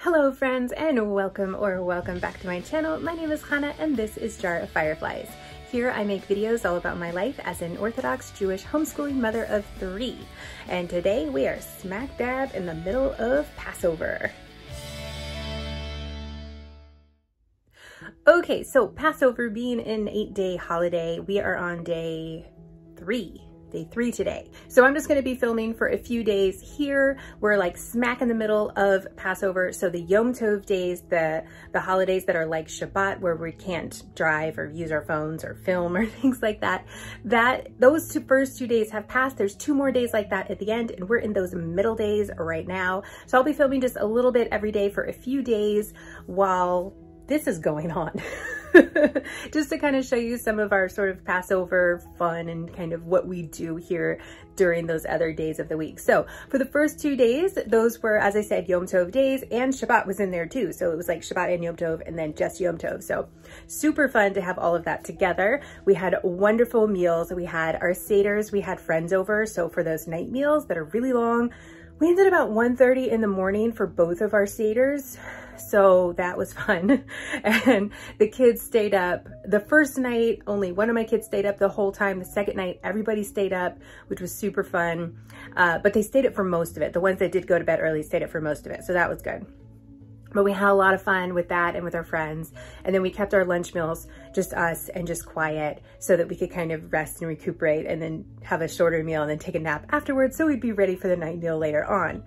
Hello friends and welcome back to my channel. My name is Chana and this is Jar of Fireflies. Here I make videos all about my life as an Orthodox Jewish homeschooling mother of 3. And today we are smack dab in the middle of Passover. Okay, so Passover being an 8-day holiday, we are on day 3 today. So I'm just going to be filming for a few days here. We're like smack in the middle of Passover. So the Yom Tov days, the holidays that are like Shabbat, where we can't drive or use our phones or film or things like that, those first 2 days have passed. There's 2 more days like that at the end, and we're in those middle days right now. So I'll be filming just a little bit every day for a few days while this is going on. Just to kind of show you some of our sort of Passover fun and kind of what we do here during those other days of the week. So for the first 2 days, those were, as I said, Yom Tov days, and Shabbat was in there too. So it was like Shabbat and Yom Tov and then just Yom Tov. So super fun to have all of that together. We had wonderful meals. We had our Seders, we had friends over. So for those night meals that are really long, we ended about 1:30 in the morning for both of our Seders. So that was fun. And the kids stayed up. The first night, only one of my kids stayed up the whole time. The second night, everybody stayed up, which was super fun. But they stayed up for most of it. The ones that did go to bed early stayed up for most of it. So that was good. But we had a lot of fun with that and with our friends. And then we kept our lunch meals, just us and just quiet, so that we could kind of rest and recuperate and then have a shorter meal and then take a nap afterwards, so we'd be ready for the night meal later on.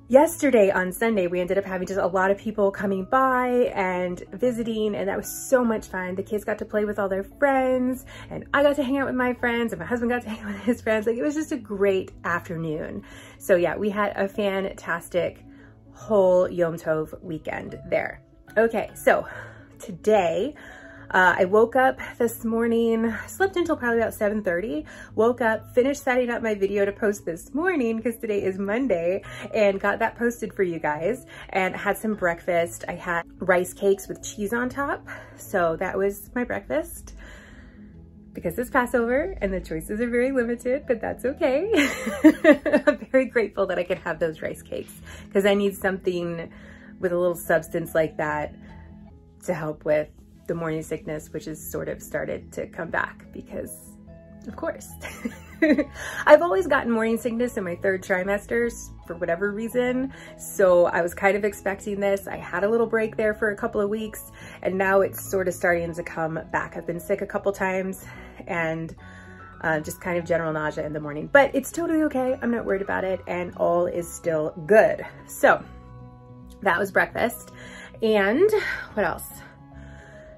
Yesterday on Sunday, we ended up having just a lot of people coming by and visiting, and that was so much fun. The kids got to play with all their friends, and I got to hang out with my friends, and my husband got to hang out with his friends. Like, it was just a great afternoon. So yeah, we had a fantastic whole Yom Tov weekend there. Okay, so today, I woke up this morning, slept until probably about 7:30, woke up, finished setting up my video to post this morning because today is Monday, and got that posted for you guys, and had some breakfast. I had rice cakes with cheese on top. So that was my breakfast because it's Passover and the choices are very limited, but that's okay. I'm very grateful that I could have those rice cakes because I need something with a little substance like that to help with the morning sickness, which has sort of started to come back because, of course. I've always gotten morning sickness in my 3rd trimester for whatever reason. So I was kind of expecting this. I had a little break there for a couple of weeks, and now it's sort of starting to come back. I've been sick a couple times and just kind of general nausea in the morning, but it's totally okay. I'm not worried about it, and all is still good. So that was breakfast. And what else?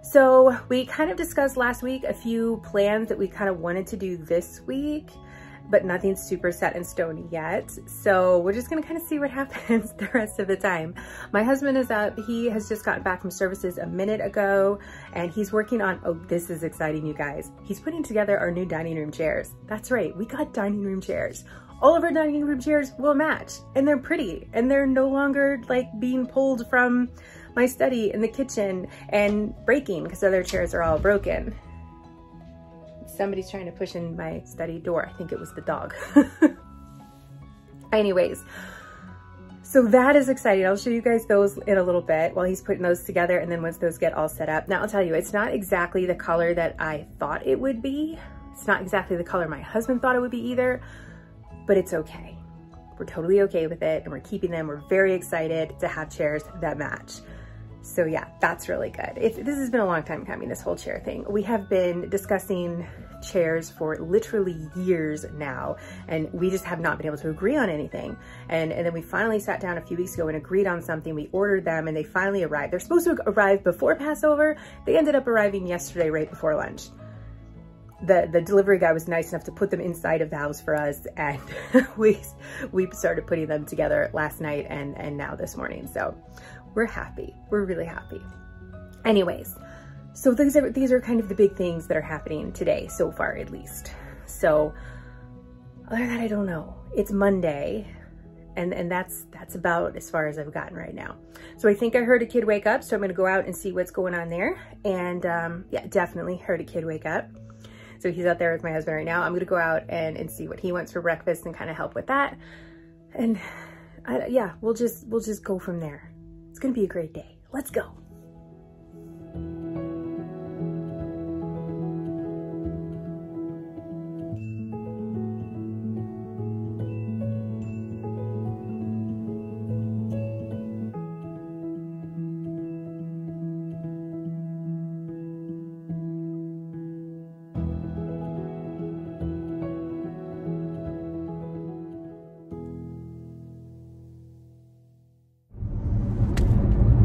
So we kind of discussed last week a few plans that we kind of wanted to do this week, but nothing's super set in stone yet. So we're just gonna kind of see what happens the rest of the time. My husband is up. He has just gotten back from services a minute ago, and he's working on, oh, this is exciting, you guys. He's putting together our new dining room chairs. That's right, we got dining room chairs. All of our dining room chairs will match, and they're pretty, and they're no longer like being pulled from my study in the kitchen and breaking because other chairs are all broken. Somebody's trying to push in my study door. I think it was the dog. Anyways, so that is exciting. I'll show you guys those in a little bit while he's putting those together, and then once those get all set up. Now I'll tell you, it's not exactly the color that I thought it would be. It's not exactly the color my husband thought it would be either, but it's okay. We're totally okay with it, and we're keeping them. We're very excited to have chairs that match. So yeah, that's really good. This has been a long time coming, this whole chair thing. We have been discussing chairs for literally years now, and we just have not been able to agree on anything. And then we finally sat down a few weeks ago and agreed on something. We ordered them and they finally arrived. They're supposed to arrive before Passover. They ended up arriving yesterday right before lunch. The delivery guy was nice enough to put them inside of the house for us, and we started putting them together last night and now this morning. So we're happy. We're really happy. Anyways, so these are kind of the big things that are happening today so far, at least. So other than that, I don't know. It's Monday, and that's about as far as I've gotten right now. So I think I heard a kid wake up, so I'm gonna go out and see what's going on there. And yeah, definitely heard a kid wake up. So he's out there with my husband right now. I'm gonna go out and see what he wants for breakfast and kind of help with that. And yeah, we'll just go from there. It's gonna be a great day. Let's go.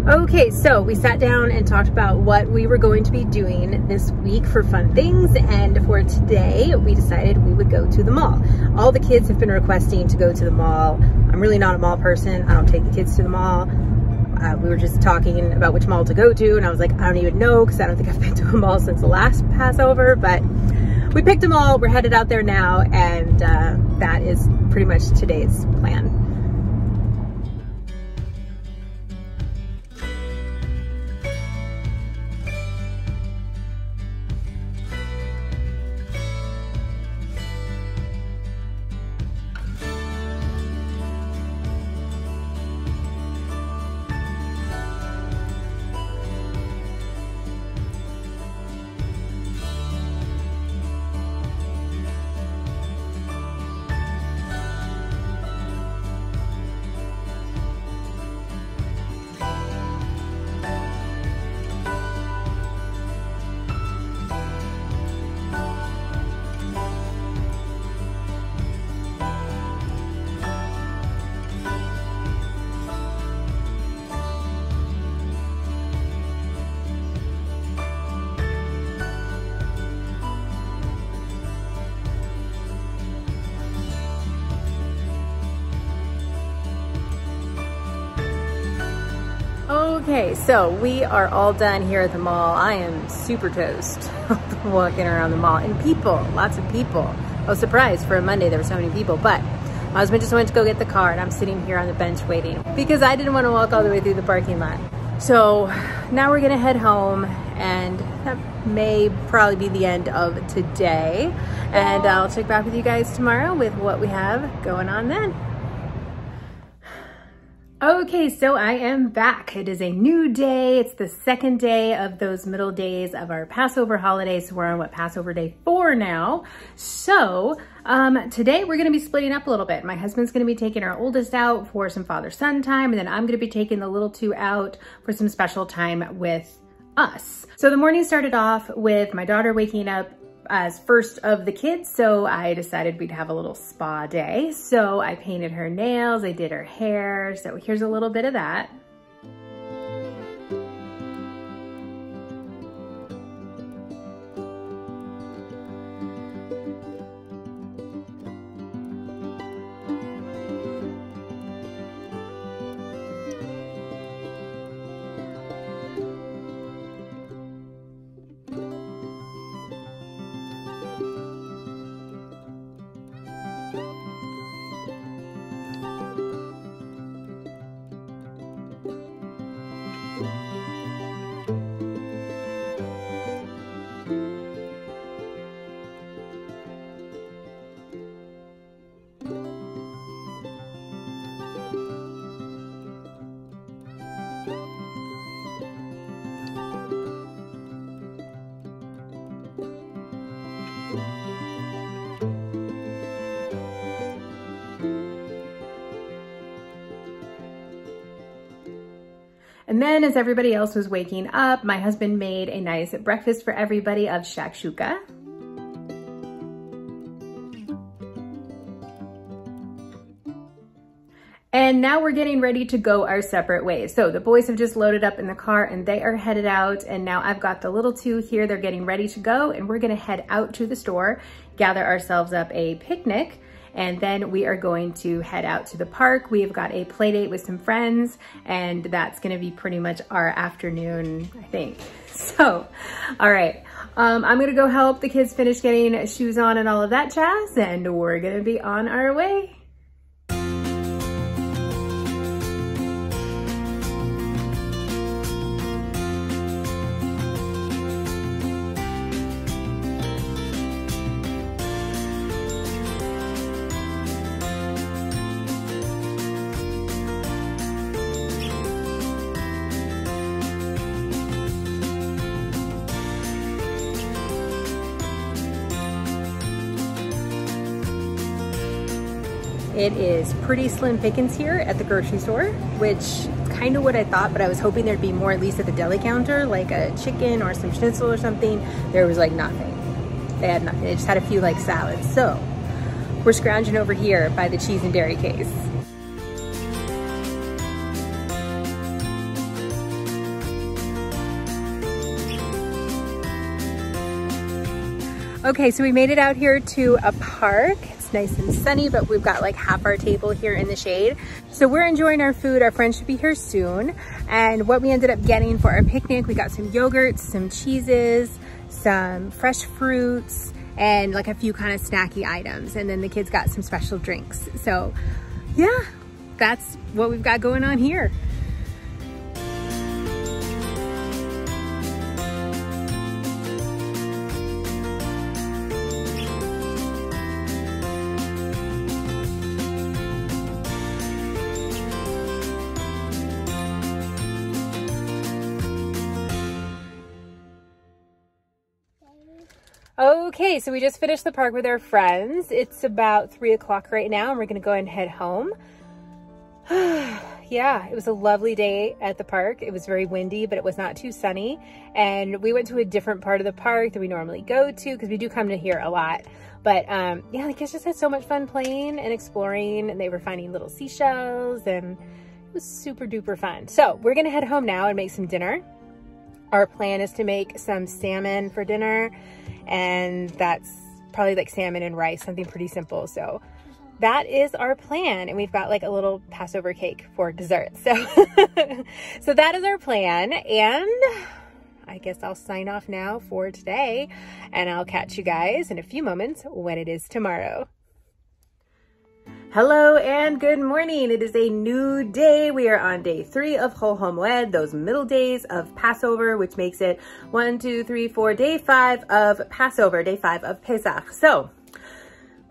Okay, so we sat down and talked about what we were going to be doing this week for fun things, and for today we decided we would go to the mall. All the kids have been requesting to go to the mall. I'm really not a mall person. I don't take the kids to the mall. We were just talking about which mall to go to, and I was like, I don't even know, because I don't think I've been to a mall since the last Passover, but we picked them all. We're headed out there now, and that is pretty much today's plan. Okay, so we are all done here at the mall. I am super toast walking around the mall, and people, lots of people. I was surprised for a Monday there were so many people, but my husband just went to go get the car and I'm sitting here on the bench waiting because I didn't want to walk all the way through the parking lot. So now we're gonna head home, and that may probably be the end of today. And I'll check back with you guys tomorrow with what we have going on then. Okay, so I am back. It is a new day. It's the second day of those middle days of our Passover holiday. So we're on Passover day 4 now. So today we're gonna be splitting up a little bit. My husband's gonna be taking our oldest out for some father-son time, and then I'm gonna be taking the little two out for some special time with us. So the morning started off with my daughter waking up as first of the kids, so I decided we'd have a little spa day. So I painted her nails, I did her hair, so here's a little bit of that. And then as everybody else was waking up, my husband made a nice breakfast for everybody of shakshuka. And now we're getting ready to go our separate ways. So the boys have just loaded up in the car and they are headed out. And now I've got the little two here. They're getting ready to go, and we're gonna head out to the store, gather ourselves up a picnic, and then we are going to head out to the park. We have got a play date with some friends, and that's gonna be pretty much our afternoon, I think. So, all right. I'm gonna go help the kids finish getting shoes on and all of that jazz, and we're gonna be on our way. it is pretty slim pickings here at the grocery store, which is kind of what I thought, but I was hoping there'd be more at least at the deli counter, like a chicken or some schnitzel or something. There was like nothing. They had nothing. They just had a few like salads. So we're scrounging over here by the cheese and dairy case. Okay, so we made it out here to a park. It's nice and sunny, but we've got like half our table here in the shade. So we're enjoying our food. Our friends should be here soon. And what we ended up getting for our picnic, we got some yogurts, some cheeses, some fresh fruits, and like a few kind of snacky items. And then the kids got some special drinks. So yeah, that's what we've got going on here. Okay, so we just finished the park with our friends. It's about 3 o'clock right now, and we're gonna go ahead and head home. Yeah, it was a lovely day at the park. It was very windy, but it was not too sunny. And we went to a different part of the park that we normally go to, because we do come to here a lot. But yeah, the kids just had so much fun playing and exploring, and they were finding little seashells, and it was super duper fun. So we're gonna head home now and make some dinner. Our plan is to make some salmon for dinner, and that's probably like salmon and rice, something pretty simple. So that is our plan, and we've got like a little Passover cake for dessert. So so that is our plan, and I guess I'll sign off now for today, and I'll catch you guys in a few moments when it is tomorrow. Hello and good morning. It is a new day. We are on day 3 of Chol Hamoed, those middle days of Passover, which makes it 1, 2, 3, 4, day 5 of Passover, day 5 of Pesach. So,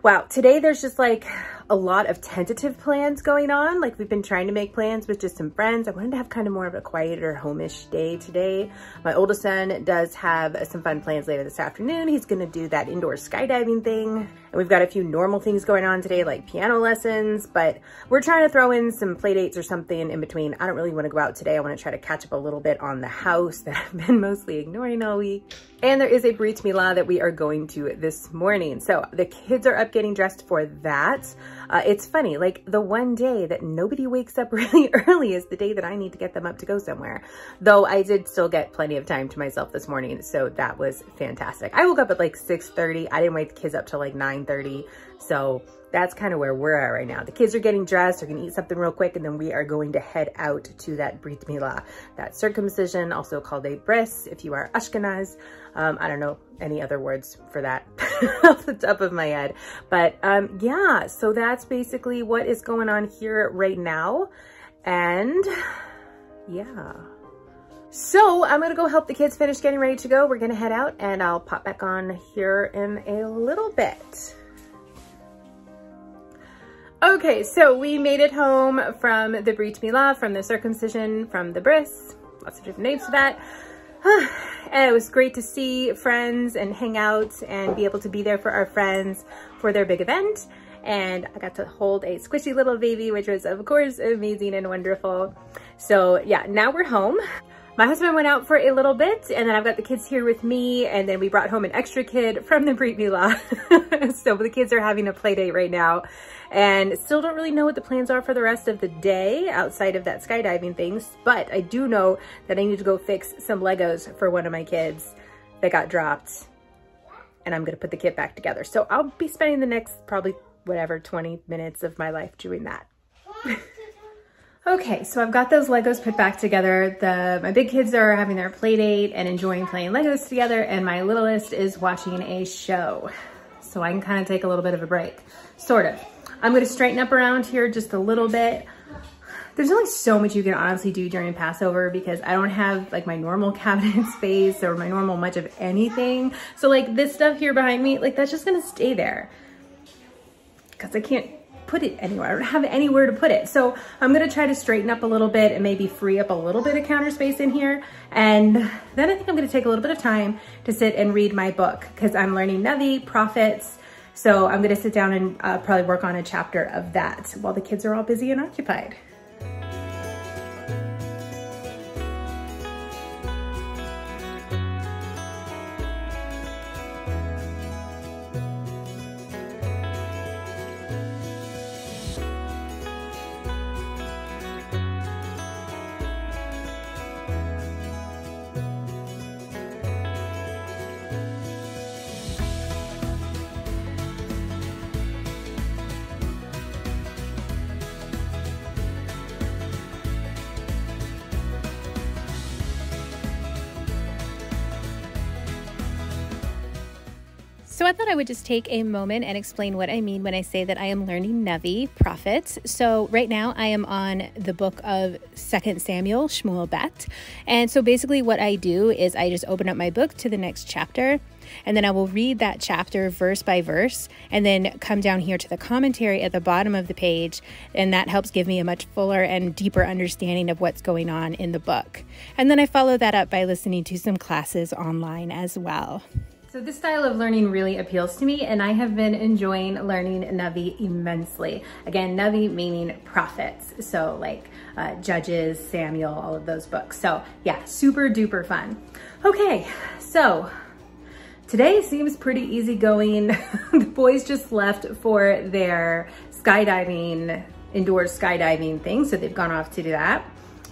wow, today there's just like a lot of tentative plans going on. Like we've been trying to make plans with just some friends. I wanted to have kind of more of a quieter, home-ish day today. My oldest son does have some fun plans later this afternoon. He's gonna do that indoor skydiving thing. And we've got a few normal things going on today, like piano lessons, but we're trying to throw in some play dates or something in between. I don't really wanna go out today. I wanna try to catch up a little bit on the house that I've been mostly ignoring all week. And there is a Brit Milah that we are going to this morning. So the kids are up getting dressed for that. It's funny, like the one day that nobody wakes up really early is the day that I need to get them up to go somewhere. Though I did still get plenty of time to myself this morning, so that was fantastic. I woke up at like 6:30. I didn't wake the kids up till like 9:30. So that's kind of where we're at right now. The kids are getting dressed, they're gonna eat something real quick, and then we are going to head out to that Brit Milah, that circumcision, also called a bris if you are Ashkenaz. I don't know any other words for that off the top of my head. But yeah, so that's basically what is going on here right now. And yeah. So I'm gonna go help the kids finish getting ready to go. We're gonna head out, and I'll pop back on here in a little bit. Okay, so we made it home from the Brit Milah, from the circumcision, from the bris, lots of different names for that. And it was great to see friends and hang out and be able to be there for our friends for their big event. And I got to hold a squishy little baby, which was of course amazing and wonderful. So yeah, now we're home. My husband went out for a little bit, and then I've got the kids here with me, and then we brought home an extra kid from the Brit Milah. So the kids are having a play date right now, and still don't really know what the plans are for the rest of the day outside of that skydiving things, but I do know that I need to go fix some Legos for one of my kids that got dropped, and I'm gonna put the kit back together. So I'll be spending the next probably whatever 20 minutes of my life doing that. Okay, so I've got those Legos put back together. My big kids are having their play date and enjoying playing Legos together, and my littlest is watching a show. So I can kind of take a little bit of a break, sort of. I'm gonna straighten up around here just a little bit. There's only so much you can honestly do during Passover because I don't have like my normal cabinet space or my normal much of anything. So like this stuff here behind me, like that's just gonna stay there because I can't put it anywhere. I don't have anywhere to put it. So I'm gonna try to straighten up a little bit and maybe free up a little bit of counter space in here. And then I think I'm gonna take a little bit of time to sit and read my book because I'm learning Navi, prophets, So I'm gonna sit down and probably work on a chapter of that while the kids are all busy and occupied. So I thought I would just take a moment and explain what I mean when I say that I am learning Navi, prophets. So right now I am on the book of 2 Samuel, Shmuel Bet. And so basically what I do is I just open up my book to the next chapter, and then I will read that chapter verse by verse, and then come down here to the commentary at the bottom of the page. And that helps give me a much fuller and deeper understanding of what's going on in the book. And then I follow that up by listening to some classes online as well. So this style of learning really appeals to me, and I have been enjoying learning Navi immensely. Again, Navi meaning prophets. So like Judges, Samuel, all of those books. So yeah, super duper fun. Okay, so today seems pretty easygoing. The boys just left for their skydiving, indoor skydiving thing. So they've gone off to do that.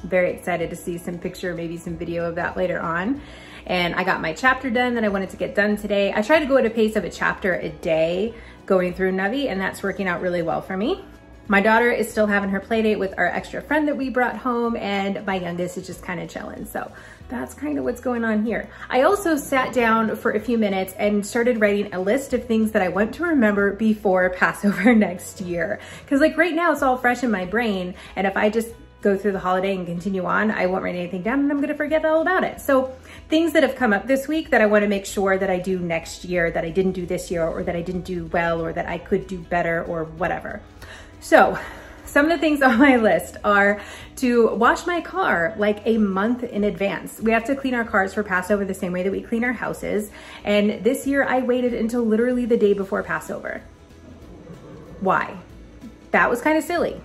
I'm very excited to see some picture, maybe some video of that later on. And I got my chapter done that I wanted to get done today. I try to go at a pace of a chapter a day going through Navi, and that's working out really well for me. My daughter is still having her play date with our extra friend that we brought home, and my youngest is just kind of chilling. So that's kind of what's going on here. I also sat down for a few minutes and started writing a list of things that I want to remember before Passover next year. Because like right now it's all fresh in my brain, and if I just go through the holiday and continue on, I won't write anything down and I'm gonna forget all about it. So things that have come up this week that I wanna make sure that I do next year, that I didn't do this year, or that I didn't do well, or that I could do better, or whatever. So some of the things on my list are to wash my car like a month in advance. We have to clean our cars for Passover the same way that we clean our houses. And this year I waited until literally the day before Passover. Why? That was kind of silly.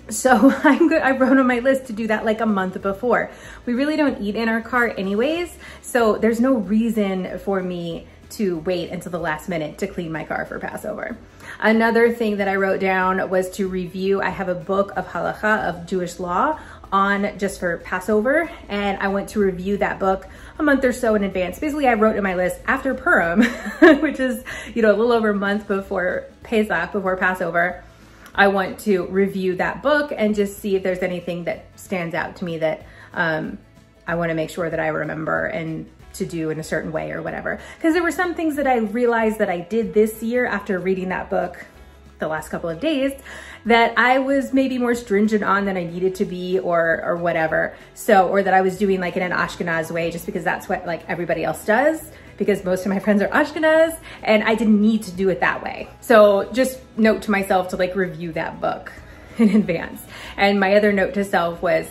So I wrote on my list to do that like a month before. We really don't eat in our car anyways, so there's no reason for me to wait until the last minute to clean my car for Passover. Another thing that I wrote down was to review. I have a book of halakha, of Jewish law, on just for Passover, and I went to review that book a month or so in advance. Basically, I wrote in my list after Purim, which is, you know, a little over a month before Pesach, before Passover. I want to review that book and just see if there's anything that stands out to me that I want to make sure that I remember and to do in a certain way or whatever. Because there were some things that I realized that I did this year after reading that book the last couple of days that I was maybe more stringent on than I needed to be, or whatever. So, or that I was doing like in an Ashkenaz way just because that's what like everybody else does, because most of my friends are Ashkenaz and I didn't need to do it that way. So just note to myself to like review that book in advance. And my other note to self was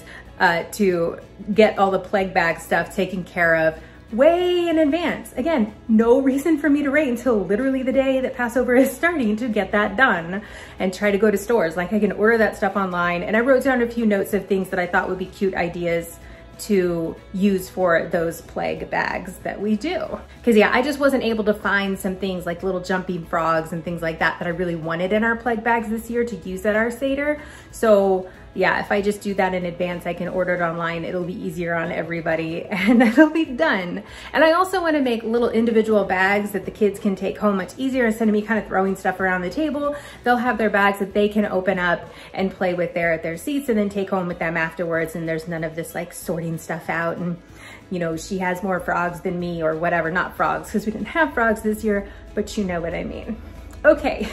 to get all the plague bag stuff taken care of way in advance. Again, no reason for me to wait until literally the day that Passover is starting to get that done and try to go to stores. Like I can order that stuff online. And I wrote down a few notes of things that I thought would be cute ideas to use for those plague bags that we do. Cause yeah, I just wasn't able to find some things like little jumping frogs and things like that that I really wanted in our plague bags this year to use at our Seder. So yeah, if I just do that in advance, I can order it online. It'll be easier on everybody and it'll be done. And I also want to make little individual bags that the kids can take home much easier. Instead of me kind of throwing stuff around the table, they'll have their bags that they can open up and play with there at their seats and then take home with them afterwards. And there's none of this like sorting stuff out and, you know, she has more frogs than me or whatever. Not frogs, because we didn't have frogs this year, but you know what I mean. Okay,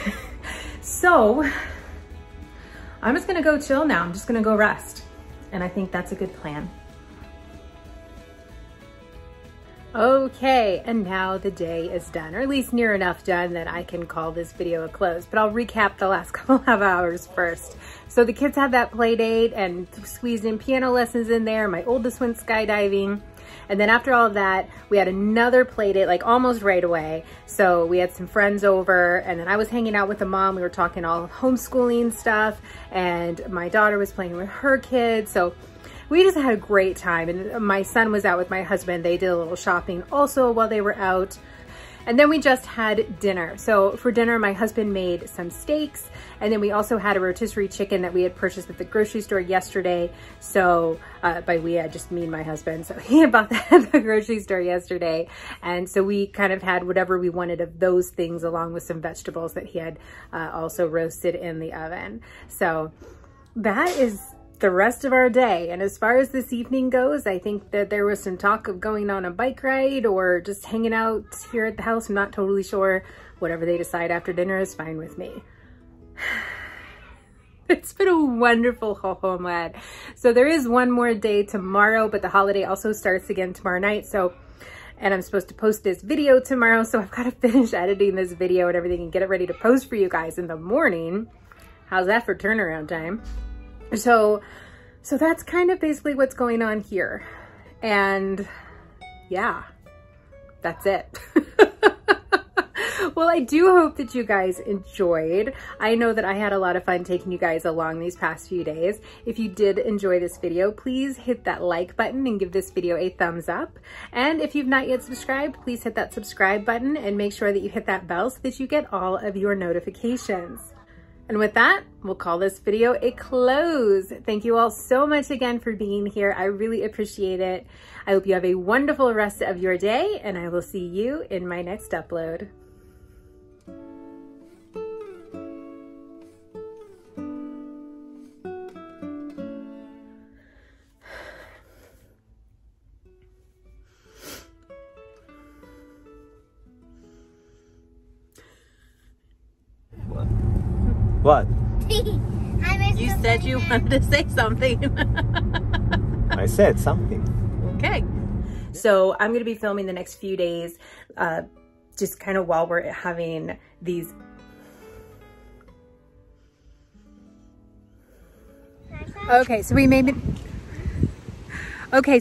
so I'm just gonna go chill now. I'm just gonna go rest. And I think that's a good plan. Okay, and now the day is done, or at least near enough done that I can call this video a close, but I'll recap the last couple of hours first. So the kids had that play date and squeezed in piano lessons in there. My oldest went skydiving. And then after all of that, we had another play date, like almost right away. So we had some friends over, and then I was hanging out with the mom. We were talking all homeschooling stuff, and my daughter was playing with her kids. So we just had a great time. And my son was out with my husband. They did a little shopping also while they were out. And then we just had dinner. So for dinner, my husband made some steaks, and then we also had a rotisserie chicken that we had purchased at the grocery store yesterday. So by we, I just mean my husband. So he had bought that at the grocery store yesterday. And so we kind of had whatever we wanted of those things, along with some vegetables that he had also roasted in the oven. So that is the rest of our day. And as far as this evening goes, I think that there was some talk of going on a bike ride or just hanging out here at the house. I'm not totally sure. Whatever they decide after dinner is fine with me. It's been a wonderful Chol Hamoed. So there is one more day tomorrow, but the holiday also starts again tomorrow night. So, and I'm supposed to post this video tomorrow, so I've got to finish editing this video and everything and get it ready to post for you guys in the morning. How's that for turnaround time? So that's kind of basically what's going on here. And yeah, that's it. Well, I do hope that you guys enjoyed. I know that I had a lot of fun taking you guys along these past few days. If you did enjoy this video, please hit that like button and give this video a thumbs up. And if you've not yet subscribed, please hit that subscribe button and make sure that you hit that bell so that you get all of your notifications. And with that, we'll call this video a close. Thank you all so much again for being here. I really appreciate it. I hope you have a wonderful rest of your day, and I will see you in my next upload. What? You said you wanted to say something. I said something. Okay. So I'm going to be filming the next few days, just kind of while we're having these. Okay, so we made it. Okay.